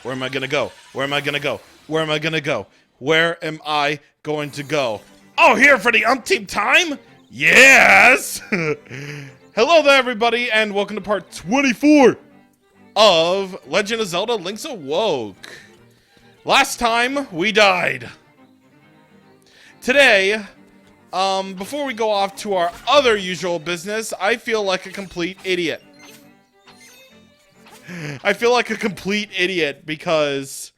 Where am I gonna go? Where am I gonna go? Where am I gonna go? Where am I going to go? Oh, here for the umpteenth time? Yes! Hello there, everybody, and welcome to part 24 of Legend of Zelda Link's Awoke. Last time, we died. Today, before we go off to our other usual business, I feel like a complete idiot. I feel like a complete idiot because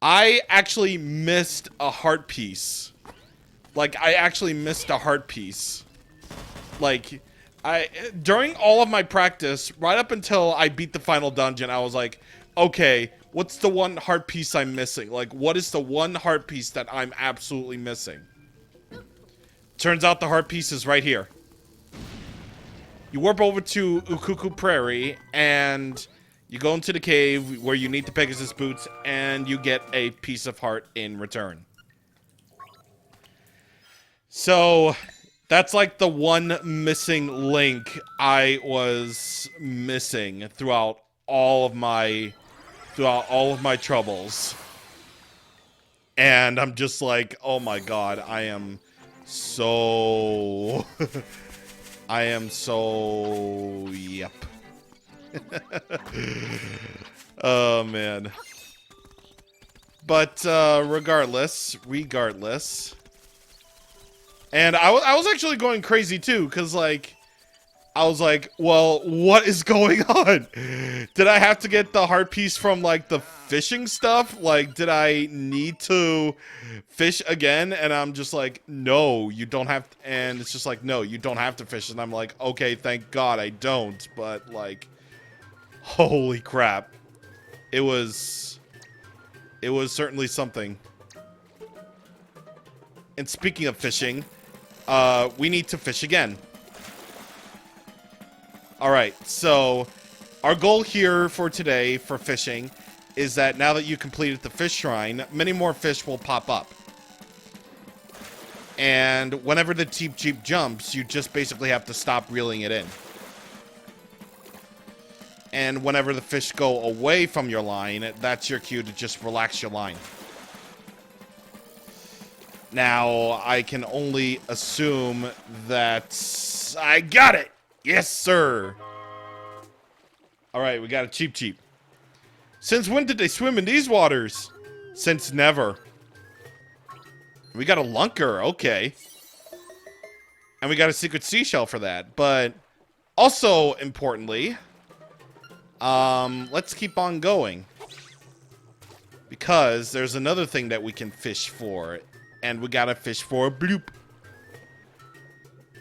I actually missed a heart piece. Like, I actually missed a heart piece. Like, during all of my practice, right up until I beat the final dungeon, I was like, okay, what's the one heart piece I'm missing? Like, what is the one heart piece that I'm absolutely missing? Turns out the heart piece is right here. You warp over to Ukuku Prairie, and you go into the cave where you need the Pegasus boots, and you get a piece of heart in return. So, that's like the one missing link I was missing throughout all of my troubles. And I'm just like, oh my god, I am so yep. Oh man. But regardless. And I was actually going crazy too, because like I was like, well, what is going on? Did I have to get the heart piece from like the fishing stuff? Like, did I need to fish again? And I'm just like, no, you don't have to. And it's just like, no, you don't have to fish. And I'm like, okay, thank God I don't. But like, holy crap. It was certainly something. And speaking of fishing, we need to fish again. Alright, so our goal here for today for fishing is that now that you completed the fish shrine, many more fish will pop up. And whenever the Jeep jumps, you just basically have to stop reeling it in. And whenever the fish go away from your line, that's your cue to just relax your line. Now, I can only assume that I got it! Yes, sir! Alright, we got a Cheep. Since when did they swim in these waters? Since never. We got a Lunker, okay. And we got a secret seashell for that. But, also, importantly, let's keep on going. Because there's another thing that we can fish for. And we gotta fish for a bloop.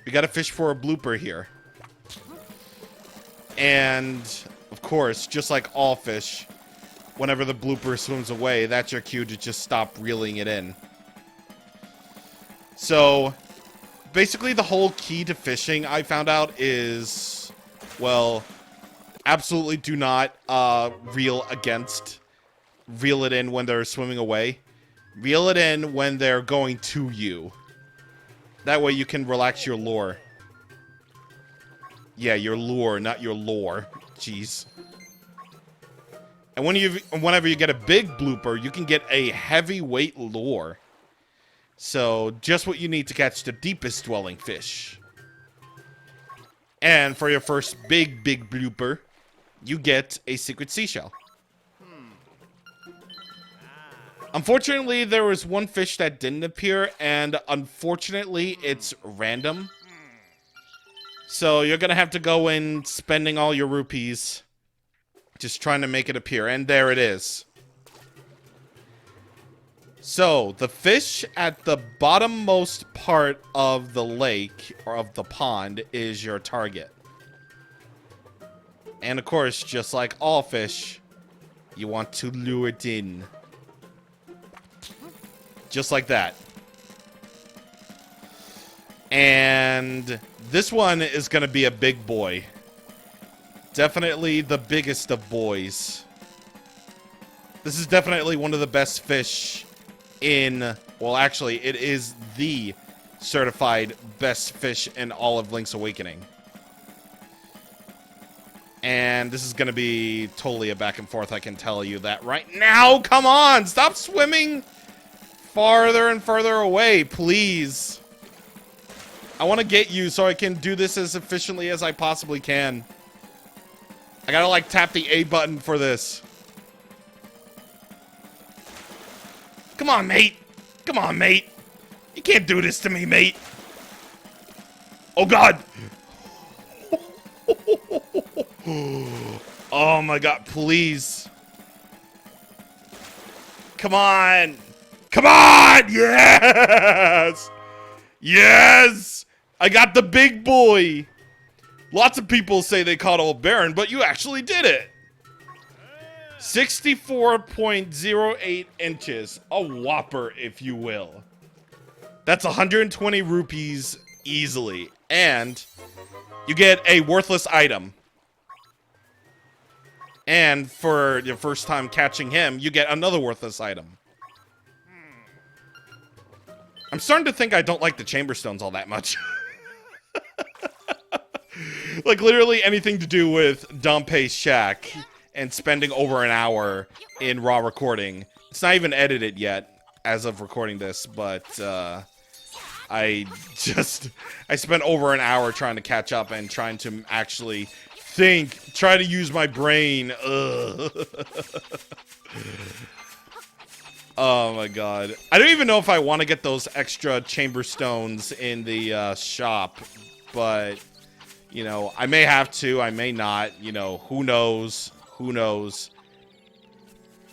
We gotta fish for a blooper here. And, of course, just like all fish, whenever the blooper swims away, that's your cue to just stop reeling it in. So, basically the whole key to fishing, I found out, is, well, absolutely do not reel it in when they're swimming away. Reel it in when they're going to you. That way you can relax your lure. Yeah, your lure, not your lore. Jeez. And whenever you get a big blooper, you can get a heavyweight lure. So, just what you need to catch the deepest dwelling fish. And for your first big blooper, you get a secret seashell. Unfortunately, there was one fish that didn't appear, and unfortunately, it's random. So you're gonna have to go in spending all your rupees just trying to make it appear, and there it is. So, the fish at the bottommost part of the lake, or of the pond, is your target. And of course, just like all fish, you want to lure it in. Just like that. And this one is going to be a big boy. Definitely the biggest of boys. This is definitely one of the best fish in... Well, actually, it is the certified best fish in all of Link's Awakening. And this is going to be totally a back and forth, I can tell you that right now. Come on, stop swimming farther and further away, please. I want to get you so I can do this as efficiently as I possibly can. I gotta, like, tap the A button for this. Come on, mate. Come on, mate. You can't do this to me, mate. Oh, God. Oh, my God. Please. Come on. Come on. Yes. Yes. I got the big boy. Lots of people say they caught Old Baron, but you actually did it. 64.08 inches. A whopper, if you will. That's 120 rupees easily. And you get a worthless item. And for your first time catching him, you get another worthless item. I'm starting to think I don't like the Chamber Stones all that much. Like, literally anything to do with Dompe's shack and spending over an hour in raw recording. It's not even edited yet as of recording this, but I spent over an hour trying to catch up and trying to actually think, try to use my brain. Ugh. Oh my god. I don't even know if I want to get those extra Chamber Stones in the shop, but, you know, I may have to, I may not, you know, who knows, who knows.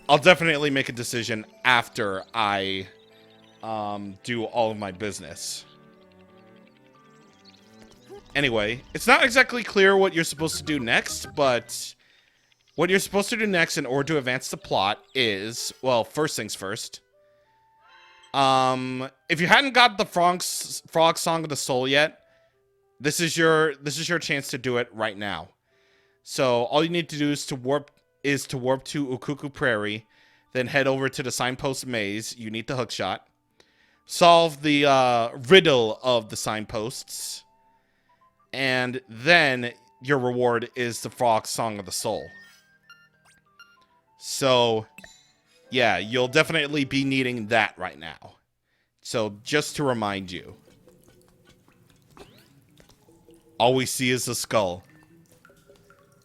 I'll definitely make a decision after I do all of my business. Anyway, it's not exactly clear what you're supposed to do next, but what you're supposed to do next in order to advance the plot is, well, first things first. If you hadn't got the Frog Song of the Soul yet, this is your chance to do it right now. So all you need to do is to warp to Ukuku Prairie, then head over to the signpost maze. You need the hookshot. Solve the riddle of the signposts, and then your reward is the Frog Song of the Soul. So, yeah, you'll definitely be needing that right now. So, just to remind you. All we see is a skull.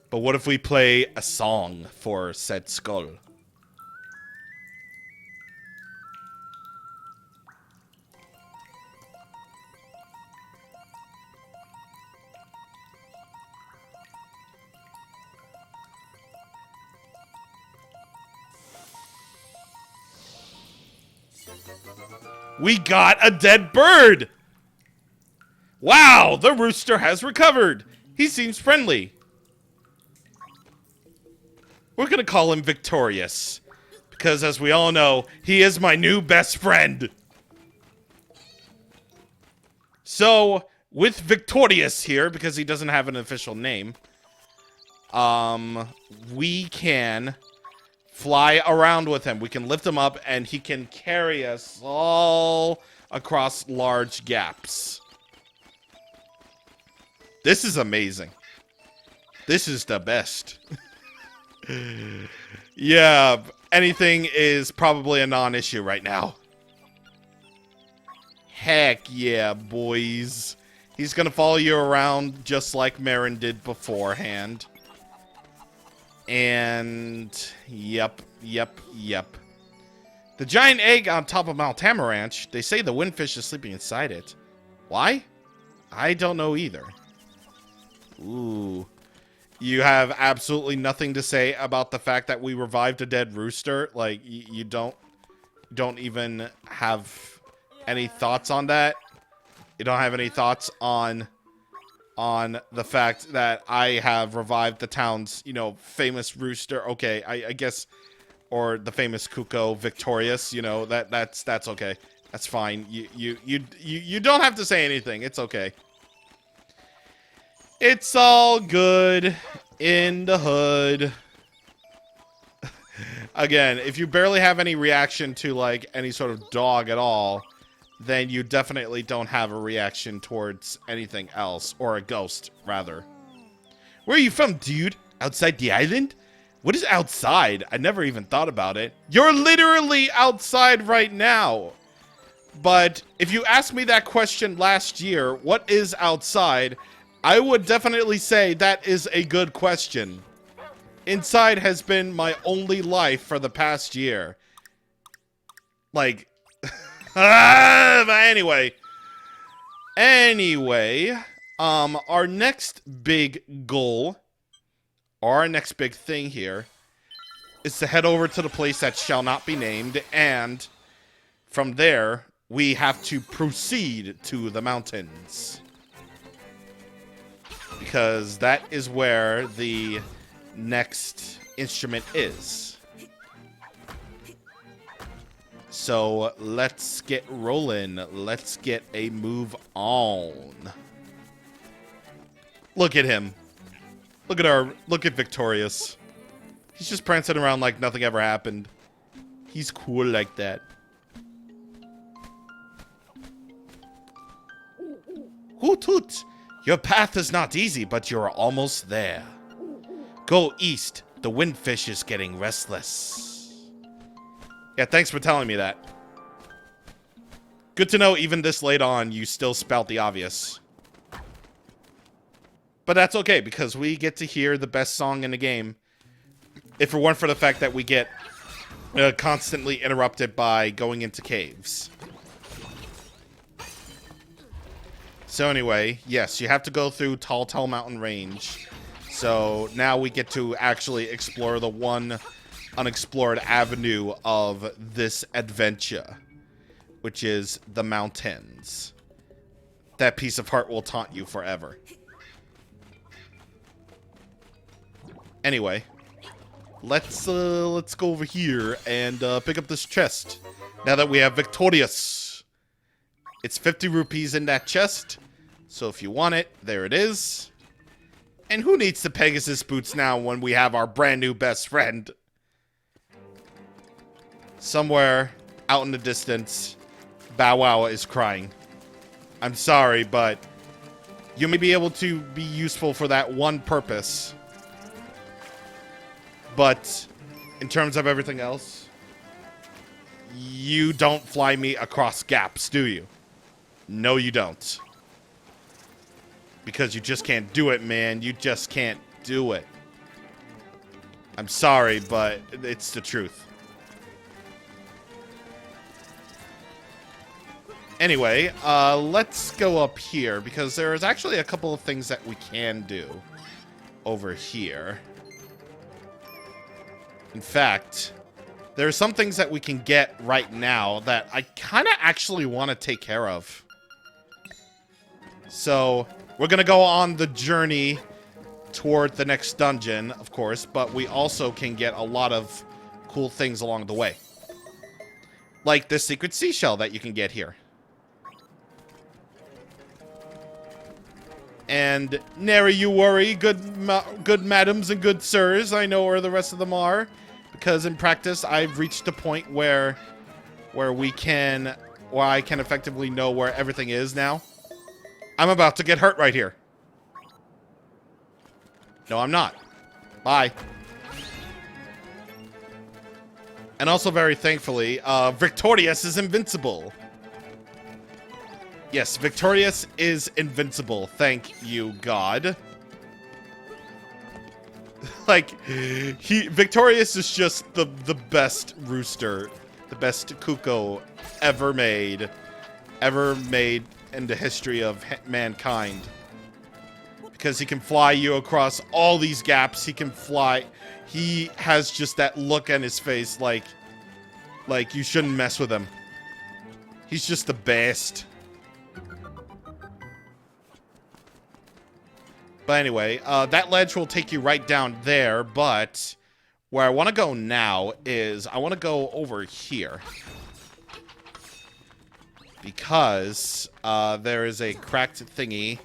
But what if we play a song for said skull? We got a dead bird! Wow, the rooster has recovered. He seems friendly. We're gonna call him Victorious, because as we all know, he is my new best friend. So, with Victorious here, because he doesn't have an official name, we can fly around with him. We can lift him up, and he can carry us all across large gaps. This is amazing. This is the best. Yeah, anything is probably a non-issue right now. Heck yeah, boys. He's gonna follow you around just like Marin did beforehand. And yep. The giant egg on top of Mount Tamaranch, they say the windfish is sleeping inside it. Why? I don't know either. Ooh. You have absolutely nothing to say about the fact that we revived a dead rooster? Like, you don't even have any thoughts on that? You don't have any thoughts on the fact that I have revived the town's, you know, famous rooster? Okay, I guess, or the famous Kuko Victorious, you know, that's okay. That's fine. You don't have to say anything. It's okay. It's all good in the hood. Again, if you barely have any reaction to, like, any sort of dog at all, then you definitely don't have a reaction towards anything else. Or a ghost, rather. Where are you from, dude? Outside the island? What is outside? I never even thought about it. You're literally outside right now. But if you asked me that question last year, what is outside? I would definitely say that is a good question. Inside has been my only life for the past year. Like, but anyway. Our next big goal, or our next big thing here, is to head over to the place that shall not be named, and from there, we have to proceed to the mountains. Because that is where the next instrument is. So let's get rolling. Let's get a move on. Look at him. Look at Victorious. He's just prancing around like nothing ever happened. He's cool like that. Hoot hoot! Your path is not easy, but you're almost there. Go east. The windfish is getting restless. Yeah, thanks for telling me that. Good to know even this late on, you still spout the obvious. But that's okay, because we get to hear the best song in the game. If it weren't for the fact that we get constantly interrupted by going into caves. So anyway, yes, you have to go through Tall Mountain Range. So now we get to actually explore the one unexplored avenue of this adventure, which is the mountains. That piece of heart will taunt you forever. Anyway, let's go over here and pick up this chest. Now that we have Victorious. It's 50 rupees in that chest. So if you want it, there it is. And who needs the Pegasus boots now when we have our brand new best friend? Somewhere out in the distance, Bow Wow is crying. I'm sorry, but you may be able to be useful for that one purpose. But in terms of everything else, you don't fly me across gaps, do you? No, you don't. Because you just can't do it, man. You just can't do it. I'm sorry, but it's the truth. Anyway, let's go up here, because there is actually a couple of things that we can do over here. In fact, there are some things that we can get right now that I kind of actually want to take care of. So, we're going to go on the journey toward the next dungeon, of course, but we also can get a lot of cool things along the way. Like the secret seashell that you can get here. And nary you worry, good madams and good sirs, I know where the rest of them are. Because in practice, I've reached a point where I can effectively know where everything is now. I'm about to get hurt right here. No, I'm not. Bye. And also, very thankfully, Victorious is invincible. Yes, Victorious is invincible. Thank you, God. Like, Victorious is just the best rooster, the best cuckoo ever made in the history of mankind. Because he can fly you across all these gaps. He can fly. He has just that look on his face like you shouldn't mess with him. He's just the best. But anyway, that ledge will take you right down there, but where I want to go now is I want to go over here. Because there is a cracked thingy.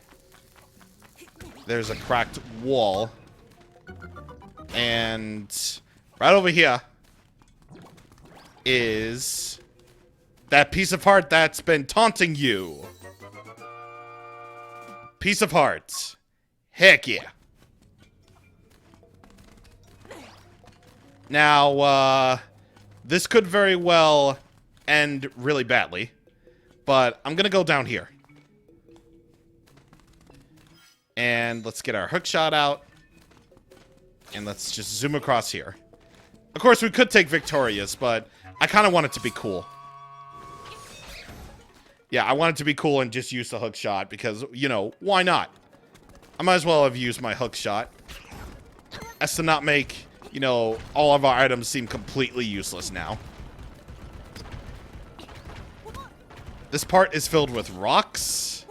There's a cracked wall. And right over here is that piece of heart that's been taunting you. Piece of heart. Heck yeah. Now, this could very well end really badly, but I'm gonna go down here. And let's get our hook shot out. And let's just zoom across here. Of course, we could take Victorious, but I kind of want it to be cool. Yeah, I want it to be cool and just use the hook shot because, you know, why not? I might as well have used my hook shot as to not make, you know, all of our items seem completely useless now. This part is filled with rocks.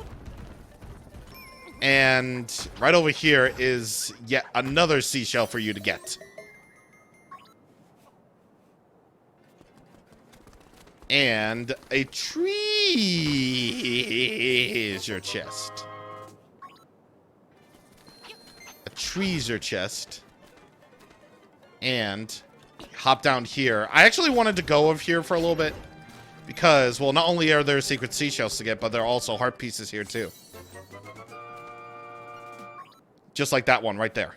And right over here is yet another seashell for you to get. And a treasure chest. A treasure chest. And hop down here. I actually wanted to go over here for a little bit. Because, well, not only are there secret seashells to get, but there are also heart pieces here too. Just like that one right there.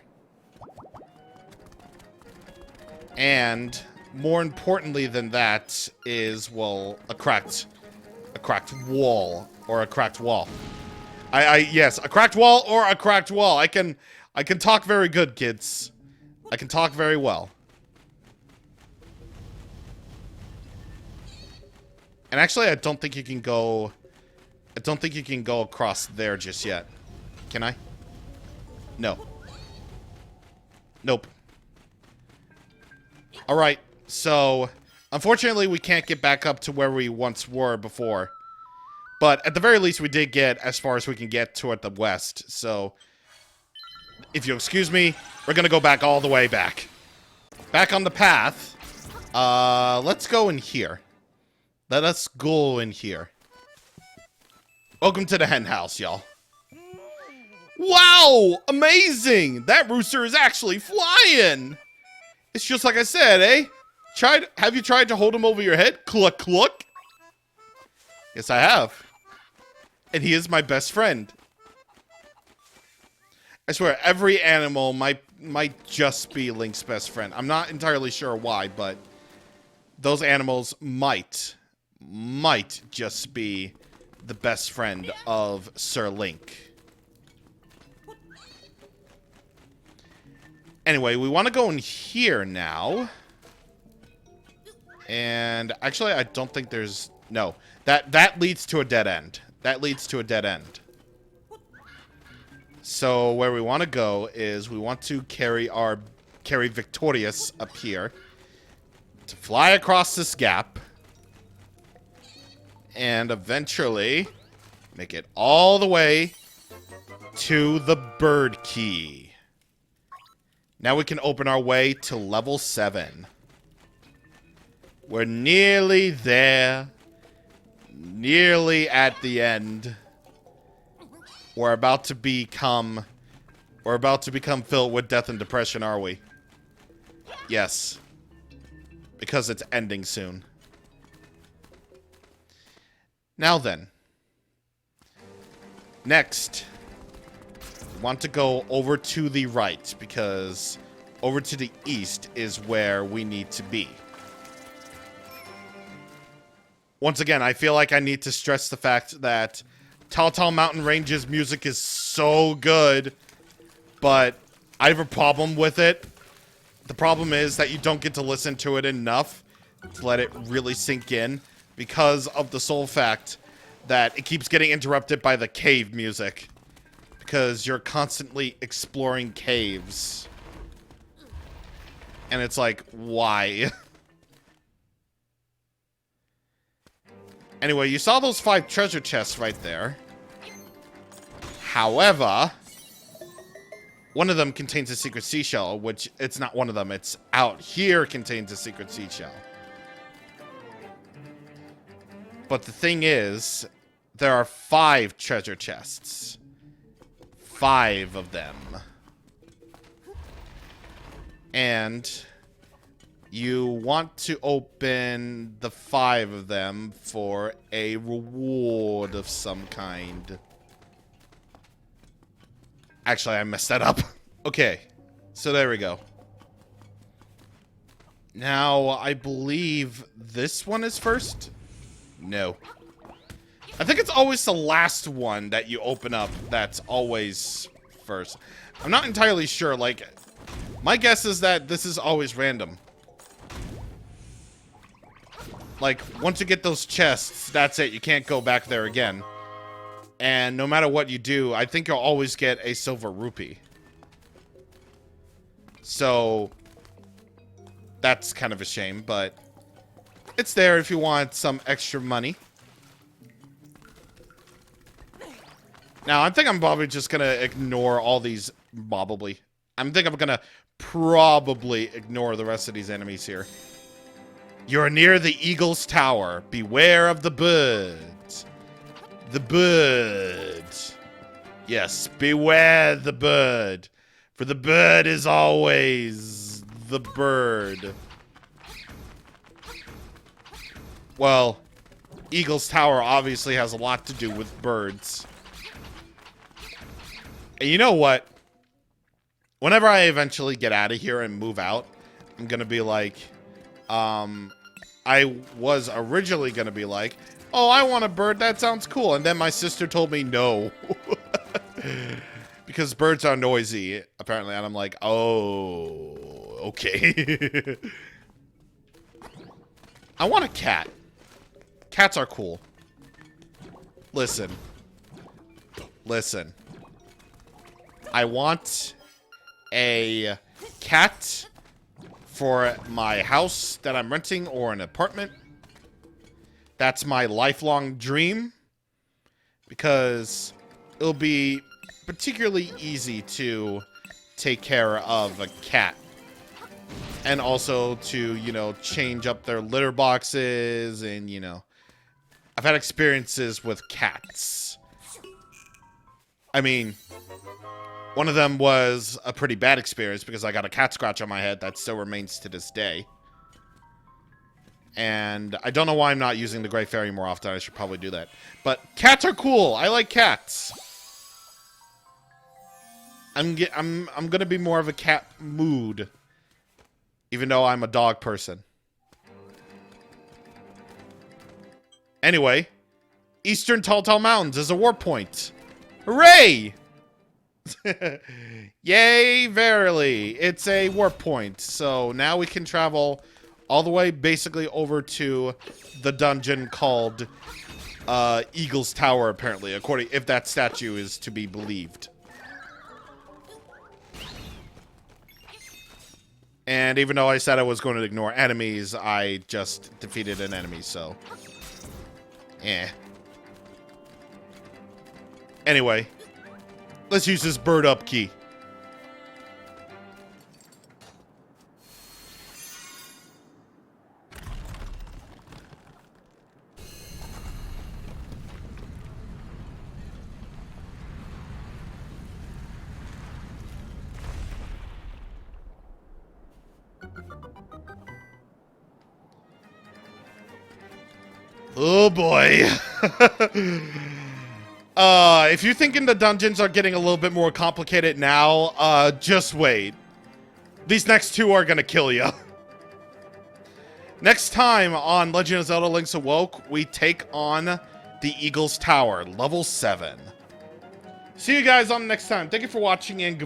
And more importantly than that is, well, a cracked wall or a cracked wall. Yes, a cracked wall or a cracked wall. I can talk very good, kids. I can talk very well. And actually, I don't think you can go across there just yet. Can I? No. Nope. Alright, so unfortunately we can't get back up to where we once were before. But at the very least we did get as far as we can get toward the west. So, if you'll excuse me, we're gonna go back all the way back. Back on the path. Let's go in here. Let us go in here. Welcome to the hen house, y'all. Wow! Amazing! That rooster is actually flying! It's just like I said, eh? Have you tried to hold him over your head? Cluck, cluck. Yes, I have. And he is my best friend. I swear, every animal might just be Link's best friend. I'm not entirely sure why, but those animals might just be the best friend of Sir Link. Anyway, we want to go in here now. And actually, I don't think there's... No. That leads to a dead end. That leads to a dead end. So, where we want to go is we want to carry Victorious up here. To fly across this gap. And eventually make it all the way to the bird key. Now we can open our way to level 7. We're nearly there. Nearly at the end. We're about to become filled with death and depression, are we? Yes. Because it's ending soon. Now then. Next. Want to go over to the right because over to the east is where we need to be. Once again, I feel like I need to stress the fact that Tall Mountain Range's music is so good, but I have a problem with it. The problem is that you don't get to listen to it enough to let it really sink in because of the sole fact that it keeps getting interrupted by the cave music. Because you're constantly exploring caves. And it's like, why? Anyway, you saw those 5 treasure chests right there. However, one of them contains a secret seashell, which it's not one of them. It's out here contains a secret seashell. But the thing is, there are 5 treasure chests. 5 of them. And you want to open the 5 of them for a reward of some kind. Actually, I messed that up. Okay, so there we go. Now, I believe this one is first? No. I think it's always the last one that you open up that's always first. I'm not entirely sure. Like, my guess is that this is always random. Like, once you get those chests, that's it. You can't go back there again. And no matter what you do, I think you'll always get a silver rupee. So, that's kind of a shame, but it's there if you want some extra money. Now, I think I'm probably just going to ignore all these, probably. I think I'm going to probably ignore the rest of these enemies here. You're near the Eagle's Tower. Beware of the birds. The bird. Yes, beware the bird. For the bird is always the bird. Well, Eagle's Tower obviously has a lot to do with birds. And you know what? Whenever I eventually get out of here and move out, I'm gonna be like, I was originally gonna be like, oh, I want a bird, that sounds cool. And then my sister told me no. Because birds are noisy, apparently. And I'm like, oh, okay. I want a cat. Cats are cool. Listen. Listen. I want a cat for my house that I'm renting or an apartment. That's my lifelong dream. Because it'll be particularly easy to take care of a cat. And also to, you know, change up their litter boxes and, you know. I've had experiences with cats. I mean, one of them was a pretty bad experience because I got a cat scratch on my head that still remains to this day. And I don't know why I'm not using the Gray Fairy more often. I should probably do that. But cats are cool. I like cats. I'm gonna be more of a cat mood, even though I'm a dog person. Anyway, Eastern Tall Mountains is a warp point. Hooray! Yay, verily. It's a warp point. So now we can travel all the way basically over to the dungeon called Eagle's Tower, apparently, according if that statue is to be believed. And even though I said I was going to ignore enemies, I just defeated an enemy, so eh. Anyway, let's use this bird up key. Oh boy. If you're thinking the dungeons are getting a little bit more complicated now, just wait. These next two are gonna kill you. Next time on Legend of Zelda Link's Awoke, we take on the Eagle's Tower, level 7. See you guys on the next time. Thank you for watching and